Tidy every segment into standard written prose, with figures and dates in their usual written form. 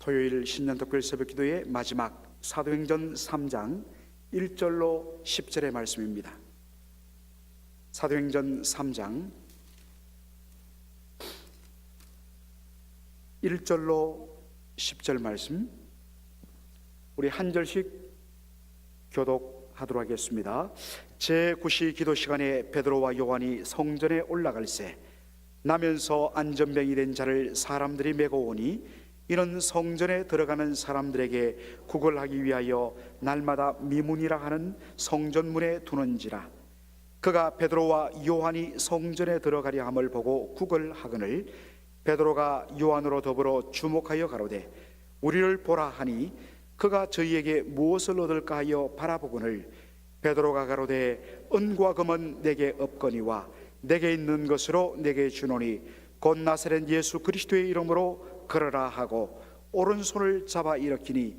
토요일 신년독별 새벽기도의 마지막 사도행전 3장 1절로 10절의 말씀입니다. 사도행전 3장 1절로 10절 말씀, 우리 한 절씩 교독하도록 하겠습니다. 제9시 기도 시간에 베드로와 요한이 성전에 올라갈새 나면서 안전병이 된 자를 사람들이 메고 오니 이는 성전에 들어가는 사람들에게 구걸하기 위하여 날마다 미문이라 하는 성전문에 두는지라. 그가 베드로와 요한이 성전에 들어가려 함을 보고 구걸하거늘 베드로가 요한으로 더불어 주목하여 가로되 우리를 보라 하니 그가 저희에게 무엇을 얻을까 하여 바라보거늘 베드로가 가로되 은과 금은 내게 없거니와 내게 있는 것으로 내게 주노니 곧 나사렛 예수 그리스도의 이름으로 걸어라 하고 오른손을 잡아 일으키니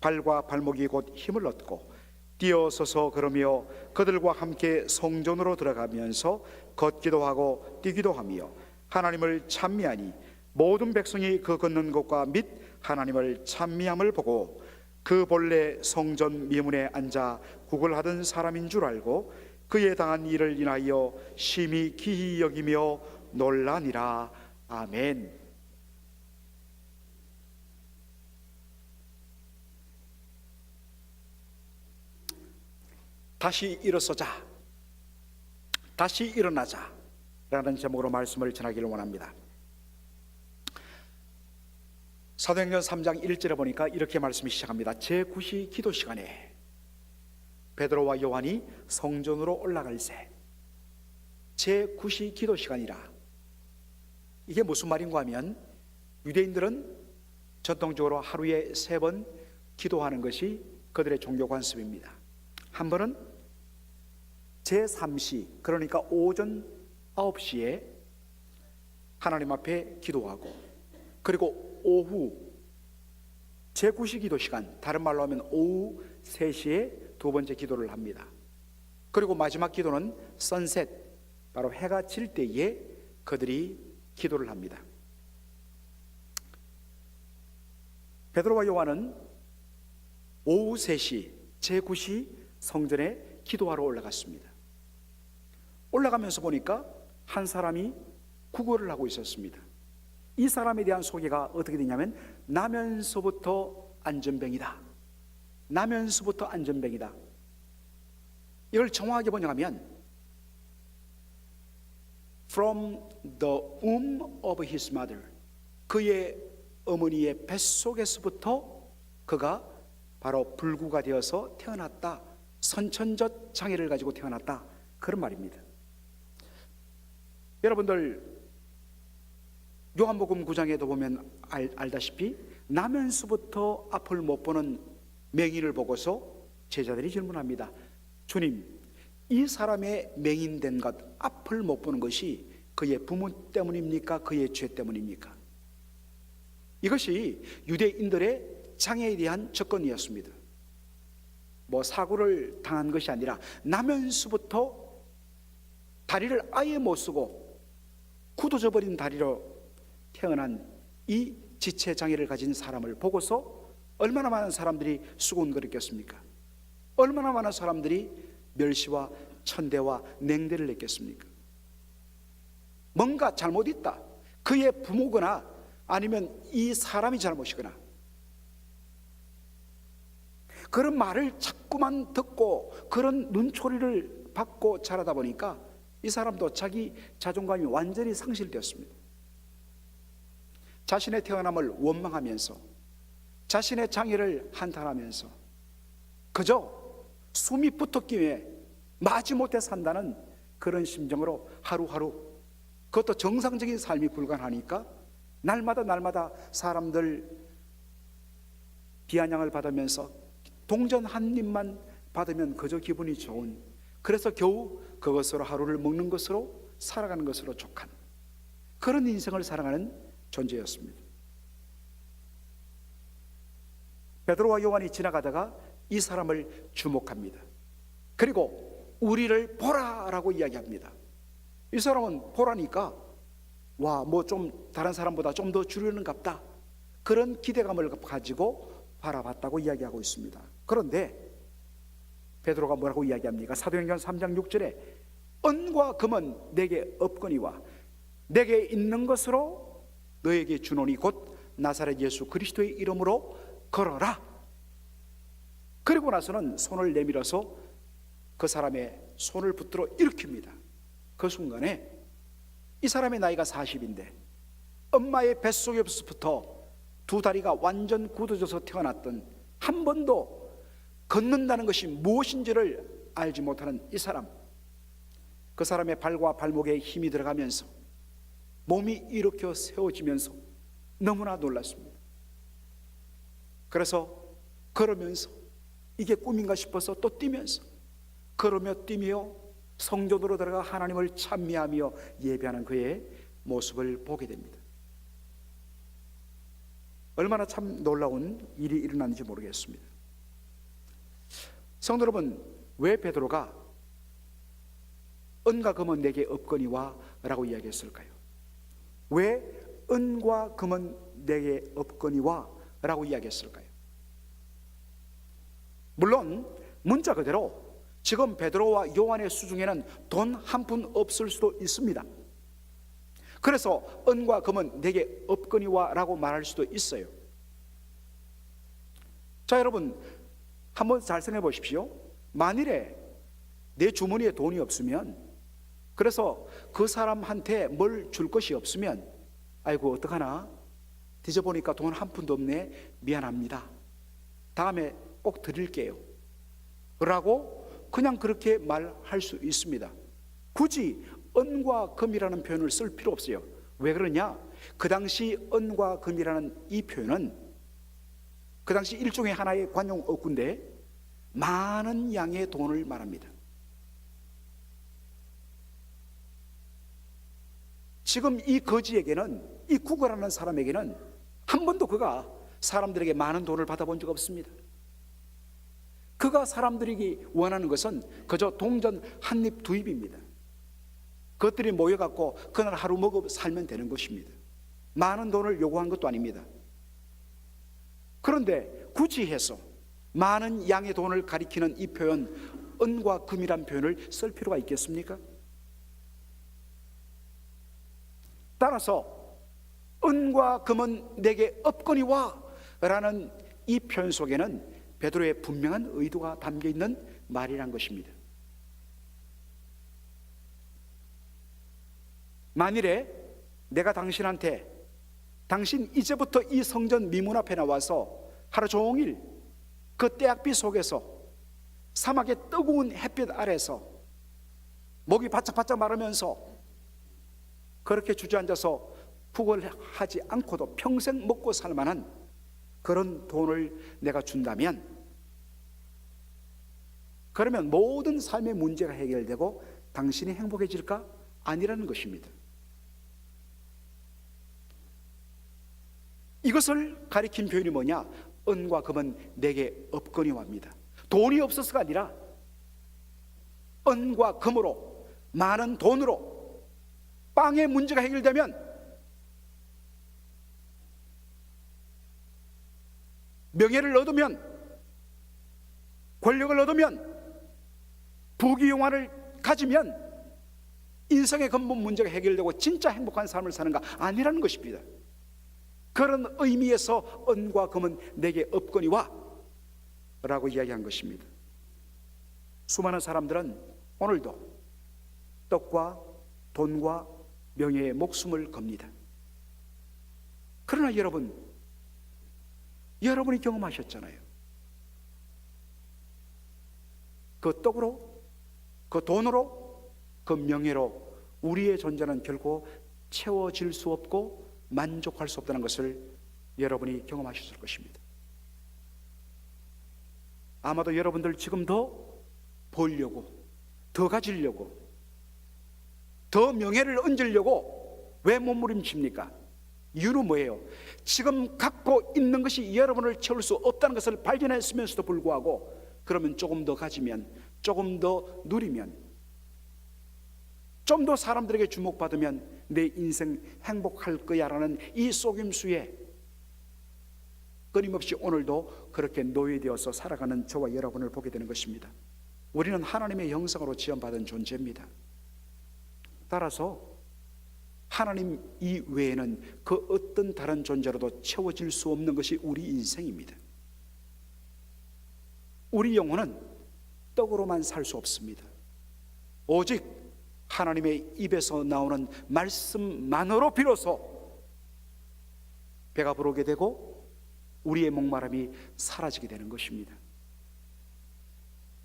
발과 발목이 곧 힘을 얻고 뛰어서서 걸으며 그들과 함께 성전으로 들어가면서 걷기도 하고 뛰기도 하며 하나님을 찬미하니 모든 백성이 그 걷는 것과 및 하나님을 찬미함을 보고 그 본래 성전 미문에 앉아 구걸하던 사람인 줄 알고 그에 당한 일을 인하여 심히 기히 여기며 놀라니라. 아멘. 다시 일어서자, 다시 일어나자 라는 제목으로 말씀을 전하기를 원합니다. 사도행전 3장 1절에 보니까 이렇게 말씀이 시작합니다. 제9시 기도 시간에 베드로와 요한이 성전으로 올라갈새. 제9시 기도 시간이라. 이게 무슨 말인가 하면 유대인들은 전통적으로 하루에 3번 기도하는 것이 그들의 종교 관습입니다. 한 번은 제3시, 그러니까 오전 9시에 하나님 앞에 기도하고, 그리고 오후 제9시 기도 시간, 다른 말로 하면 오후 3시에 두 번째 기도를 합니다. 그리고 마지막 기도는 선셋, 바로 해가 질 때에 그들이 기도를 합니다. 베드로와 요한은 오후 3시 제9시 성전에 기도하러 올라갔습니다. 올라가면서 보니까 한 사람이 구걸을 하고 있었습니다. 이 사람에 대한 소개가 어떻게 되냐면 나면서부터 안전병이다. 나면서부터 안전병이다. 이걸 정확하게 번역하면 From the womb of his mother, 그의 어머니의 뱃속에서부터 그가 바로 불구가 되어서 태어났다. 선천적 장애를 가지고 태어났다. 그런 말입니다. 여러분들 요한복음 9장에도 보면 알다시피 나면서부터 앞을 못 보는 맹인을 보고서 제자들이 질문합니다. 주님, 이 사람의 맹인된 것, 앞을 못 보는 것이 그의 부모 때문입니까? 그의 죄 때문입니까? 이것이 유대인들의 장애에 대한 접근이었습니다. 뭐 사고를 당한 것이 아니라 나면서부터 다리를 아예 못 쓰고 굳어져 버린 다리로 태어난 이 지체 장애를 가진 사람을 보고서 얼마나 많은 사람들이 수군거렸겠습니까? 얼마나 많은 사람들이 멸시와 천대와 냉대를 냈겠습니까? 뭔가 잘못 있다. 그의 부모거나 아니면 이 사람이 잘못이거나 그런 말을 자꾸만 듣고 그런 눈초리를 받고 자라다 보니까 이 사람도 자기 자존감이 완전히 상실되었습니다. 자신의 태어남을 원망하면서 자신의 장애를 한탄하면서 그저 숨이 붙었기에 마지못해 산다는 그런 심정으로 하루하루, 그것도 정상적인 삶이 불가능하니까 날마다 사람들 비아냥을 받으면서 동전 한 입만 받으면 그저 기분이 좋은, 그래서 겨우 그것으로 하루를 먹는 것으로 살아가는 것으로 족한 그런 인생을 살아가는 존재였습니다. 베드로와 요한이 지나가다가 이 사람을 주목합니다. 그리고 우리를 보라라고 이야기합니다. 이 사람은 보라니까 와, 뭐 좀 다른 사람보다 좀 더 주려는갑다. 그런 기대감을 가지고 바라봤다고 이야기하고 있습니다. 그런데 베드로가 뭐라고 이야기합니까? 사도행전 3장 6절에 은과 금은 내게 없거니와 내게 있는 것으로 너에게 주노니 곧 나사렛 예수 그리스도의 이름으로 걸어라. 그리고 나서는 손을 내밀어서 그 사람의 손을 붙들어 일으킵니다. 그 순간에 이 사람의 나이가 40인데 엄마의 뱃속에서부터 두 다리가 완전 굳어져서 태어났던, 한 번도 걷는다는 것이 무엇인지를 알지 못하는 이 사람, 그 사람의 발과 발목에 힘이 들어가면서 몸이 일으켜 세워지면서 너무나 놀랐습니다. 그래서 걸으면서 이게 꿈인가 싶어서 또 뛰면서 걸으며 뛰며 성전으로 들어가 하나님을 찬미하며 예배하는 그의 모습을 보게 됩니다. 얼마나 참 놀라운 일이 일어났는지 모르겠습니다. 성도 여러분, 왜 베드로가 은과 금은 내게 없거니와 라고 이야기했을까요? 왜 은과 금은 내게 없거니와 라고 이야기했을까요? 물론 문자 그대로 지금 베드로와 요한의 수중에는 돈 한 푼 없을 수도 있습니다. 그래서 은과 금은 내게 없거니와 라고 말할 수도 있어요. 자, 여러분 한번 잘 생각해 보십시오. 만일에 내 주머니에 돈이 없으면, 그래서 그 사람한테 뭘 줄 것이 없으면, 아이고 어떡하나, 뒤져보니까 돈 한 푼도 없네, 미안합니다, 다음에 꼭 드릴게요 라고 그냥 그렇게 말할 수 있습니다. 굳이 은과 금이라는 표현을 쓸 필요 없어요. 왜 그러냐? 그 당시 은과 금이라는 이 표현은 그 당시 일종의 하나의 관용 어구인데 많은 양의 돈을 말합니다. 지금 이 거지에게는, 이 구걸하는 사람에게는 한 번도 그가 사람들에게 많은 돈을 받아본 적 없습니다. 그가 사람들이 원하는 것은 그저 동전 한 입 두 입입니다. 그것들이 모여갖고 그날 하루 먹어 살면 되는 것입니다. 많은 돈을 요구한 것도 아닙니다. 그런데 굳이 해서 많은 양의 돈을 가리키는 이 표현, 은과 금이란 표현을 쓸 필요가 있겠습니까? 따라서 은과 금은 내게 없거니와 라는 이 표현 속에는 베드로의 분명한 의도가 담겨 있는 말이란 것입니다. 만일에 내가 당신한테, 당신 이제부터 이 성전 미문 앞에 나와서 하루 종일 그 태양빛 속에서 사막의 뜨거운 햇빛 아래서 목이 바짝바짝 마르면서 그렇게 주저앉아서 구걸하지 않고도 평생 먹고 살 만한 그런 돈을 내가 준다면, 그러면 모든 삶의 문제가 해결되고 당신이 행복해질까? 아니라는 것입니다. 이것을 가리킨 표현이 뭐냐? 은과 금은 내게 없거니와 합니다. 돈이 없어서가 아니라 은과 금으로, 많은 돈으로 빵의 문제가 해결되면, 명예를 얻으면, 권력을 얻으면, 부귀영화를 가지면 인생의 근본 문제가 해결되고 진짜 행복한 삶을 사는가? 아니라는 것입니다. 그런 의미에서 은과 금은 내게 없거니와 라고 이야기한 것입니다. 수많은 사람들은 오늘도 떡과 돈과 명예에 목숨을 겁니다. 그러나 여러분이 경험하셨잖아요. 그 떡으로, 그 돈으로, 그 명예로 우리의 존재는 결코 채워질 수 없고 만족할 수 없다는 것을 여러분이 경험하셨을 것입니다. 아마도 여러분들 지금 더 벌려고, 더 가지려고, 더 명예를 얹으려고 왜 몸부림칩니까? 이유는 뭐예요? 지금 갖고 있는 것이 여러분을 채울 수 없다는 것을 발견했으면서도 불구하고, 그러면 조금 더 가지면, 조금 더 누리면, 좀 더 사람들에게 주목받으면 내 인생 행복할 거야 라는 이 속임수에 끊임없이 오늘도 그렇게 노예되어서 살아가는 저와 여러분을 보게 되는 것입니다. 우리는 하나님의 형상으로 지음받은 존재입니다. 따라서 하나님 이외에는 그 어떤 다른 존재로도 채워질 수 없는 것이 우리 인생입니다. 우리 영혼은 떡으로만 살 수 없습니다. 오직 하나님의 입에서 나오는 말씀만으로 비로소 배가 부르게 되고 우리의 목마름이 사라지게 되는 것입니다.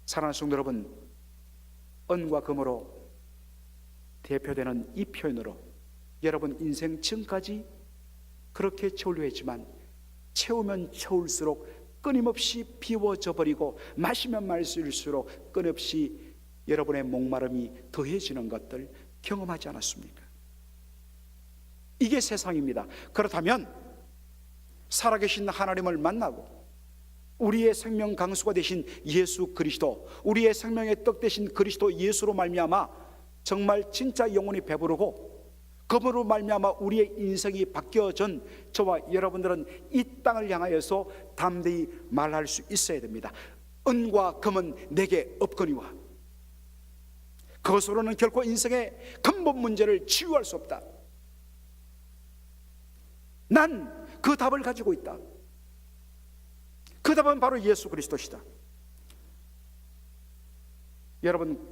사랑하는 성도 여러분, 은과 금으로 대표되는 이 표현으로 여러분 인생 지금까지 그렇게 채우려 했지만 채우면 채울수록 끊임없이 비워져 버리고 마시면 마실수록 끊임없이 여러분의 목마름이 더해지는 것들 경험하지 않았습니까? 이게 세상입니다. 그렇다면 살아계신 하나님을 만나고 우리의 생명 강수가 되신 예수 그리스도, 우리의 생명의 떡 되신 그리스도 예수로 말미암아 정말 진짜 영혼이 배부르고 그분으로 말미암아 우리의 인생이 바뀌어진 저와 여러분들은 이 땅을 향하여서 담대히 말할 수 있어야 됩니다. 은과 금은 내게 없거니와 그것으로는 결코 인생의 근본 문제를 치유할 수 없다. 난 그 답을 가지고 있다. 그 답은 바로 예수 그리스도시다. 여러분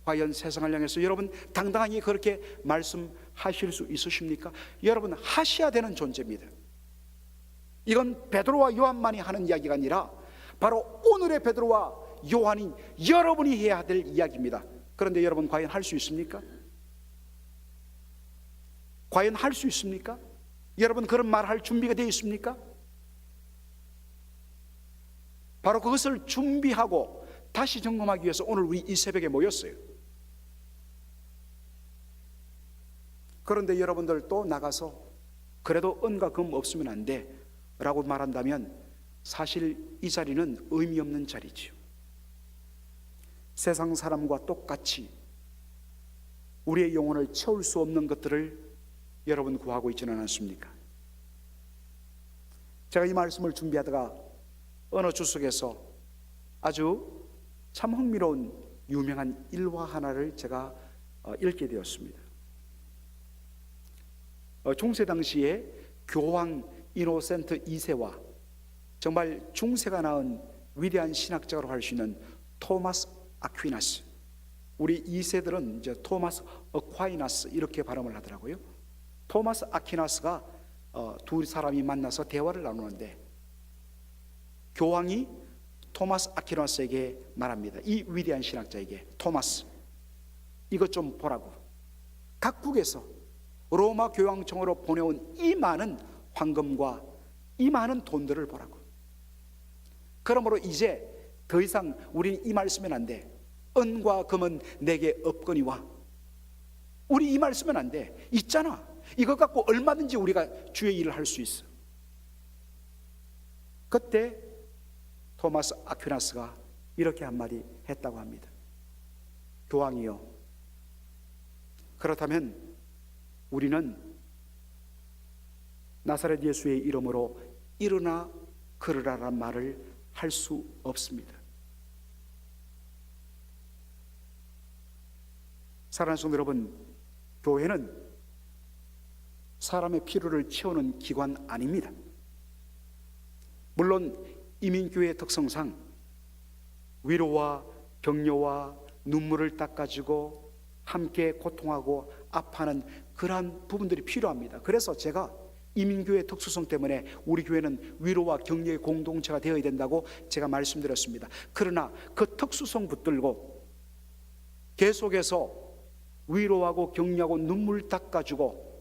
과연 세상을 향해서 여러분 당당하게 그렇게 말씀하실 수 있으십니까? 여러분 하셔야 되는 존재입니다. 이건 베드로와 요한만이 하는 이야기가 아니라 바로 오늘의 베드로와 요한인 여러분이 해야 될 이야기입니다. 그런데 여러분 과연 할 수 있습니까? 과연 할 수 있습니까? 여러분 그런 말 할 준비가 되어 있습니까? 바로 그것을 준비하고 다시 점검하기 위해서 오늘 우리 이 새벽에 모였어요. 그런데 여러분들 또 나가서 그래도 은과 금 없으면 안 돼 라고 말한다면 사실 이 자리는 의미 없는 자리지요. 세상 사람과 똑같이 우리의 영혼을 채울 수 없는 것들을 여러분 구하고 있지는 않습니까? 제가 이 말씀을 준비하다가 어느 주석에서 아주 참 흥미로운 유명한 일화 하나를 제가 읽게 되었습니다. 중세 당시에 교황 이노센트 2세와 정말 중세가 낳은 위대한 신학자로 할 수 있는 토마스 아퀴나스, 우리 2세들은 이제 토마스 어콰이나스 이렇게 발음을 하더라고요. 토마스 아퀴나스가 두 사람이 만나서 대화를 나누는데 교황이 토마스 아퀴나스에게 말합니다. 이 위대한 신학자에게, 토마스, 이것 좀 보라고. 각국에서 로마 교황청으로 보내온 이 많은 황금과 이 많은 돈들을 보라고. 그러므로 이제 더 이상 우리는 이 말 쓰면 안 돼. 은과 금은 내게 없거니와. 우리 이 말 쓰면 안 돼. 있잖아. 이것 갖고 얼마든지 우리가 주의 일을 할 수 있어. 그때 토마스 아퀴나스가 이렇게 한마디 했다고 합니다. 교황이요, 그렇다면 우리는 나사렛 예수의 이름으로 일어나 걸으라란 말을 할 수 없습니다. 사랑하는 성도 여러분, 교회는 사람의 필요를 채우는 기관 아닙니다. 물론 이민교회의 특성상 위로와 격려와 눈물을 닦아주고 함께 고통하고 아파하는 그러한 부분들이 필요합니다. 그래서 제가 이민교회의 특수성 때문에 우리 교회는 위로와 격려의 공동체가 되어야 된다고 제가 말씀드렸습니다. 그러나 그 특수성 붙들고 계속해서 위로하고 격려하고 눈물 닦아주고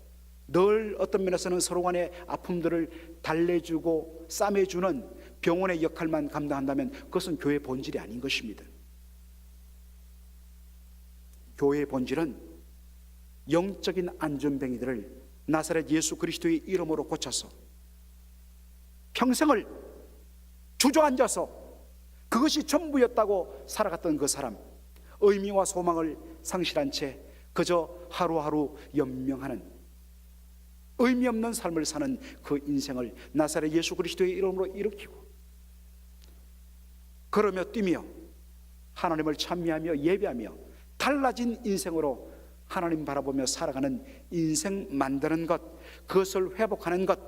늘 어떤 면에서는 서로 간의 아픔들을 달래주고 싸매주는 병원의 역할만 감당한다면 그것은 교회의 본질이 아닌 것입니다. 교회의 본질은 영적인 안전뱅이들을 나사렛 예수 그리스도의 이름으로 고쳐서 평생을 주저앉아서 그것이 전부였다고 살아갔던 그 사람, 의미와 소망을 상실한 채 그저 하루하루 연명하는, 의미 없는 삶을 사는 그 인생을 나사렛 예수 그리스도의 이름으로 일으키고, 걸으며 뛰며 하나님을 찬미하며 예배하며 달라진 인생으로 하나님 바라보며 살아가는 인생 만드는 것, 그것을 회복하는 것,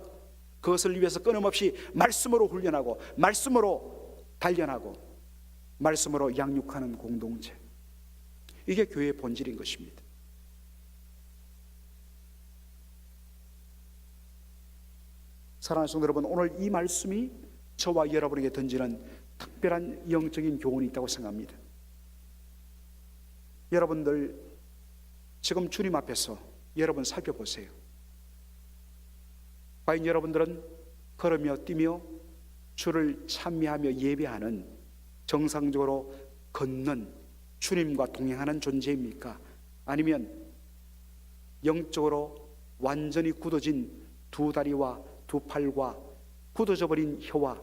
그것을 위해서 끊임없이 말씀으로 훈련하고 말씀으로 단련하고 말씀으로 양육하는 공동체, 이게 교회의 본질인 것입니다. 사랑하는 성도 여러분, 오늘 이 말씀이 저와 여러분에게 던지는 특별한 영적인 교훈이 있다고 생각합니다. 여러분들 지금 주님 앞에서 여러분 살펴보세요. 과연 여러분들은 걸으며 뛰며 주를 찬미하며 예배하는, 정상적으로 걷는, 주님과 동행하는 존재입니까? 아니면 영적으로 완전히 굳어진 두 다리와 두 팔과 굳어져 버린 혀와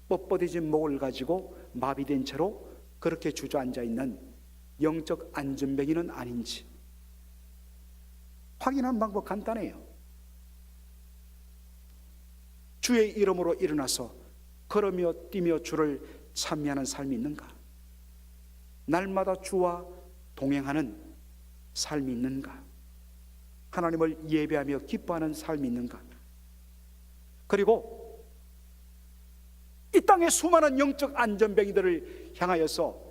뻣뻣해진 목을 가지고 마비된 채로 그렇게 주저앉아 있는 영적 안전뱅이는 아닌지 확인하는 방법 간단해요. 주의 이름으로 일어나서 걸으며 뛰며 주를 찬미하는 삶이 있는가? 날마다 주와 동행하는 삶이 있는가? 하나님을 예배하며 기뻐하는 삶이 있는가? 그리고 이 땅의 수많은 영적 안전뱅이들을 향하여서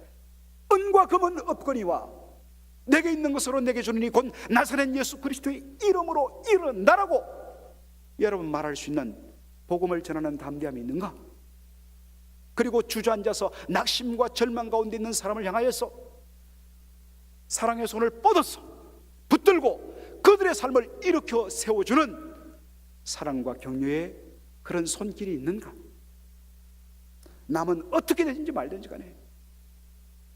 은과 금은 없거니와 내게 있는 것으로 내게 주느니 곧 나사렛 예수 그리스도의 이름으로 일어나라고 여러분 말할 수 있는 복음을 전하는 담대함이 있는가? 그리고 주저앉아서 낙심과 절망 가운데 있는 사람을 향하여서 사랑의 손을 뻗어서 붙들고 그들의 삶을 일으켜 세워주는 사랑과 격려의 그런 손길이 있는가? 남은 어떻게 되든지 말든지 간에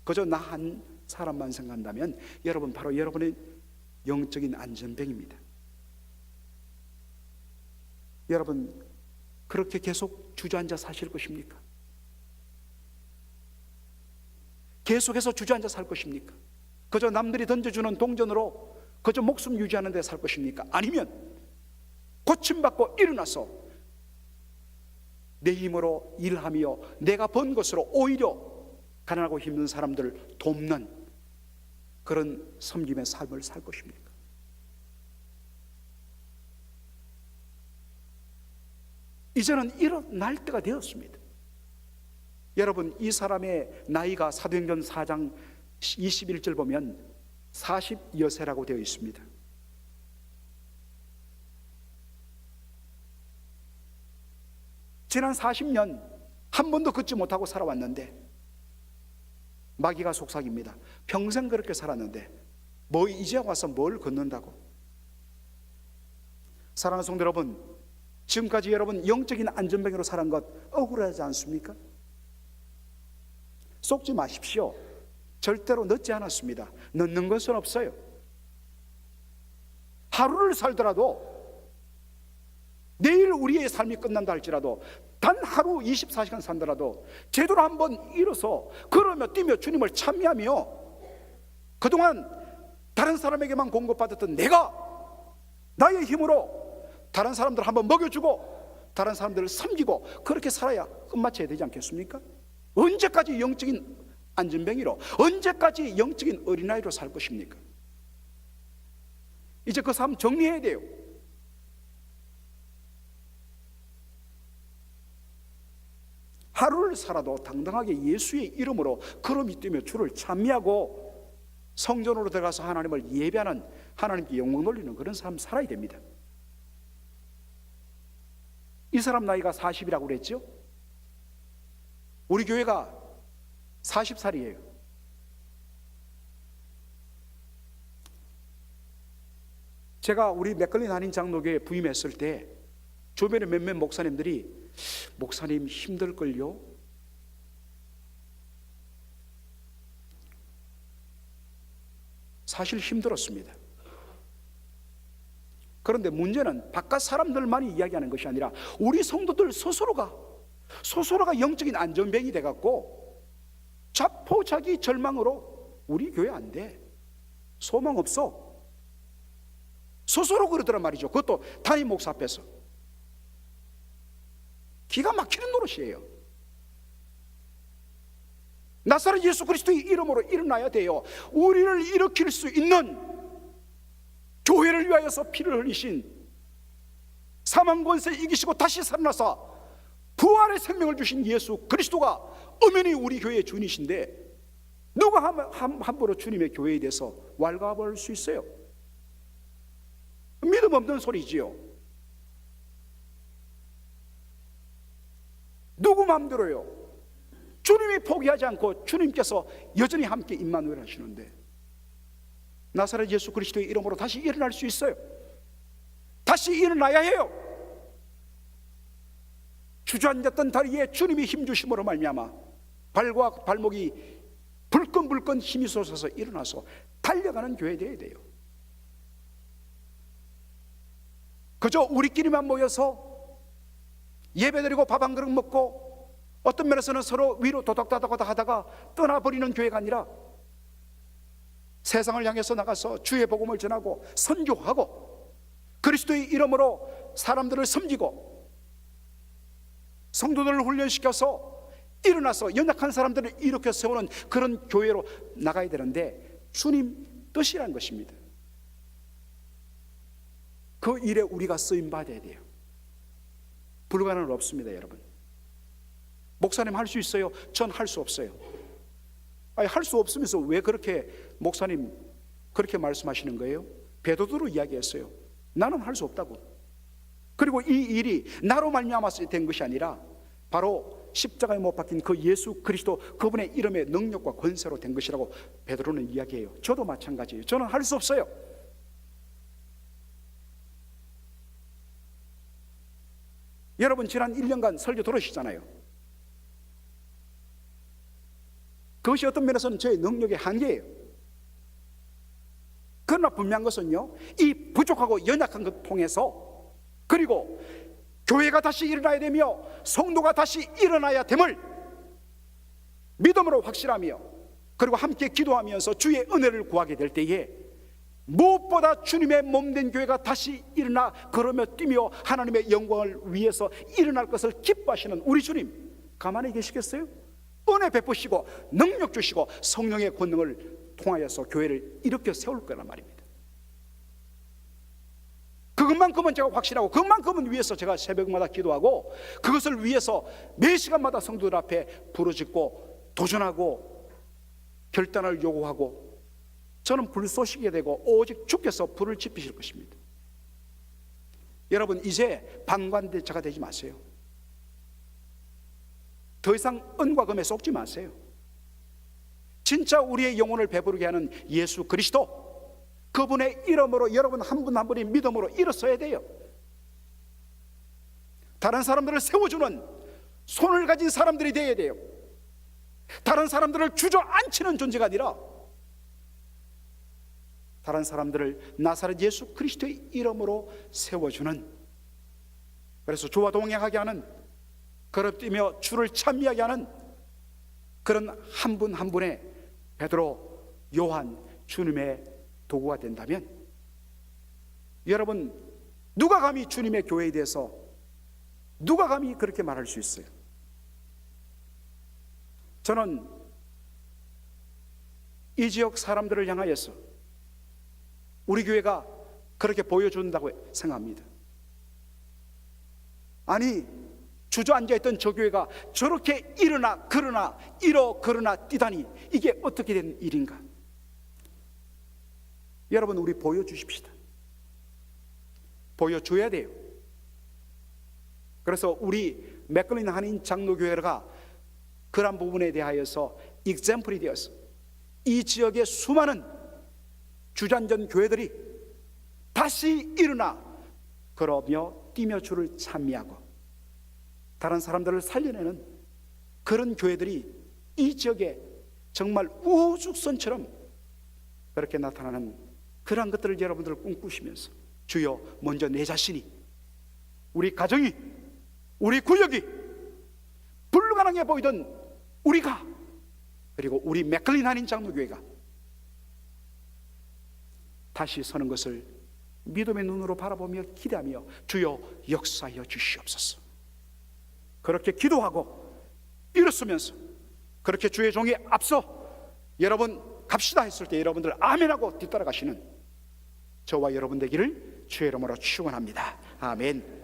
그저 나 한 사람만 생각한다면 여러분, 바로 여러분의 영적인 안전뱅입니다. 여러분, 그렇게 계속 주저앉아 사실 것입니까? 계속해서 주저앉아 살 것입니까? 그저 남들이 던져주는 동전으로 그저 목숨 유지하는 데 살 것입니까? 아니면 고침받고 일어나서 내 힘으로 일하며 내가 번 것으로 오히려 가난하고 힘든 사람들을 돕는 그런 섬김의 삶을 살 것입니까? 이제는 일어날 때가 되었습니다. 여러분, 이 사람의 나이가 사도행전 4장 21절 보면 40여세라고 되어 있습니다. 지난 40년 한 번도 걷지 못하고 살아왔는데 마귀가 속삭입니다. 평생 그렇게 살았는데 뭐 이제 와서 뭘 걷는다고? 사랑하는 성도 여러분, 지금까지 여러분 영적인 안전뱅이로 살은 것 억울하지 않습니까? 속지 마십시오. 절대로 늦지 않았습니다. 늦는 것은 없어요. 하루를 살더라도, 내일 우리의 삶이 끝난다 할지라도, 단 하루 24시간 산더라도 제대로 한번 일어서 걸으며 뛰며 주님을 찬미하며 그동안 다른 사람에게만 공급받았던 내가 나의 힘으로 다른 사람들 한번 먹여주고 다른 사람들을 섬기고 그렇게 살아야 끝마쳐야 되지 않겠습니까? 언제까지 영적인 안전뱅이로, 언제까지 영적인 어린아이로 살 것입니까? 이제 그 삶 정리해야 돼요. 하루를 살아도 당당하게 예수의 이름으로 걸음이 뛰며 주를 찬미하고 성전으로 들어가서 하나님을 예배하는, 하나님께 영광 돌리는 그런 삶 살아야 됩니다. 이 사람 나이가 40이라고 그랬죠? 우리 교회가 40살이에요. 제가 우리 맥걸린 한인 장로교에 부임했을 때 주변에 몇몇 목사님들이 목사님 힘들걸요? 사실 힘들었습니다. 그런데 문제는 바깥 사람들만이 이야기하는 것이 아니라 우리 성도들 스스로가 영적인 안전뱅이 돼갖고 자포자기 절망으로 우리 교회 안 돼, 소망 없어, 스스로 그러더란 말이죠. 그것도 담임 목사 앞에서. 기가 막히는 노릇이에요. 나사렛 예수 그리스도의 이름으로 일어나야 돼요. 우리를 일으킬 수 있는, 교회를 위하여서 피를 흘리신, 사망 권세 이기시고 다시 살아나서 부활의 생명을 주신 예수 그리스도가 엄연히 우리 교회의 주인이신데, 누가 함부로 주님의 교회에 대해서 왈가왈부할 수 있어요? 믿음 없는 소리지요. 누구 마음대로요? 주님이 포기하지 않고 주님께서 여전히 함께 임마누엘 하시는데, 나사렛 예수 그리스도의 이름으로 다시 일어날 수 있어요. 다시 일어나야 해요. 주저앉았던 다리에 주님이 힘주심으로 말미암아 발과 발목이 불끈불끈 힘이 솟아서 일어나서 달려가는 교회 되어야 돼요. 그저 우리끼리만 모여서 예배드리고 밥 한 그릇 먹고 어떤 면에서는 서로 위로 도닥다닥 하다가 떠나버리는 교회가 아니라 세상을 향해서 나가서 주의 복음을 전하고 선교하고 그리스도의 이름으로 사람들을 섬기고 성도들을 훈련시켜서 일어나서 연약한 사람들을 일으켜 세우는 그런 교회로 나가야 되는데, 주님 뜻이란 것입니다. 그 일에 우리가 쓰임 받아야 돼요. 불가능은 없습니다, 여러분. 목사님 할 수 있어요? 전 할 수 없어요. 아니, 할 수 없으면서 왜 그렇게 목사님 그렇게 말씀하시는 거예요? 베드로도 이야기했어요. 나는 할 수 없다고. 그리고 이 일이 나로 말미암아서 된 것이 아니라 바로 십자가에 못 박힌 그 예수 그리스도, 그분의 이름의 능력과 권세로 된 것이라고 베드로는 이야기해요. 저도 마찬가지예요. 저는 할 수 없어요. 여러분 지난 1년간 설교 들으시잖아요. 그것이 어떤 면에서는 저의 능력의 한계예요. 그러나 분명한 것은요, 이 부족하고 연약한 것 통해서, 그리고 교회가 다시 일어나야 되며 성도가 다시 일어나야 됨을 믿음으로 확실하며, 그리고 함께 기도하면서 주의 은혜를 구하게 될 때에 무엇보다 주님의 몸된 교회가 다시 일어나 걸으며 뛰며 하나님의 영광을 위해서 일어날 것을 기뻐하시는 우리 주님 가만히 계시겠어요? 은혜 베푸시고 능력 주시고 성령의 권능을 통하여서 교회를 일으켜 세울 거란 말입니다. 그것만큼은 제가 확실하고, 그것만큼은 위해서 제가 새벽마다 기도하고, 그것을 위해서 매 시간마다 성도들 앞에 부르짖고 도전하고 결단을 요구하고, 저는 불쏘시게 되고 오직 주께서 불을 지피실 것입니다. 여러분 이제 방관대자가 되지 마세요. 더 이상 은과 금에 속지 마세요. 진짜 우리의 영혼을 배부르게 하는 예수 그리스도, 그분의 이름으로 여러분 한 분 한 분이 믿음으로 일어서야 돼요. 다른 사람들을 세워주는 손을 가진 사람들이 되어야 돼요. 다른 사람들을 주저앉히는 존재가 아니라 다른 사람들을 나사렛 예수 그리스도의 이름으로 세워주는, 그래서 주와 동행하게 하는, 걸어뛰며 주를 찬미하게 하는 그런 한 분 한 분의 베드로, 요한, 주님의 도구가 된다면, 여러분 누가 감히 주님의 교회에 대해서 누가 감히 그렇게 말할 수 있어요? 저는 이 지역 사람들을 향하여서 우리 교회가 그렇게 보여준다고 생각합니다. 아니, 주저앉아있던 저 교회가 저렇게 일어나 그러나 이러 그러나 뛰다니, 이게 어떻게 된 일인가? 여러분 우리 보여주십시다. 보여줘야 돼요. 그래서 우리 맥클린 한인 장로교회가 그런 부분에 대하여서 example이 되어서 이 지역의 수많은 주저앉은 교회들이 다시 일어나 걸으며 뛰며 주를 찬미하고 다른 사람들을 살려내는 그런 교회들이 이 지역에 정말 우후죽순처럼 그렇게 나타나는 그런 것들을 여러분들 꿈꾸시면서, 주여 먼저 내 자신이, 우리 가정이, 우리 구역이 불가능해 보이던 우리가, 그리고 우리 맥클린 한인 장로교회가 다시 서는 것을 믿음의 눈으로 바라보며 기대하며 주여 역사하여 주시옵소서. 그렇게 기도하고 일었으면서 그렇게 주의 종이 앞서 여러분 갑시다 했을 때 여러분들 아멘하고 뒤따라가시는 저와 여러분 되기를 주의 이름으로 축원합니다. 아멘.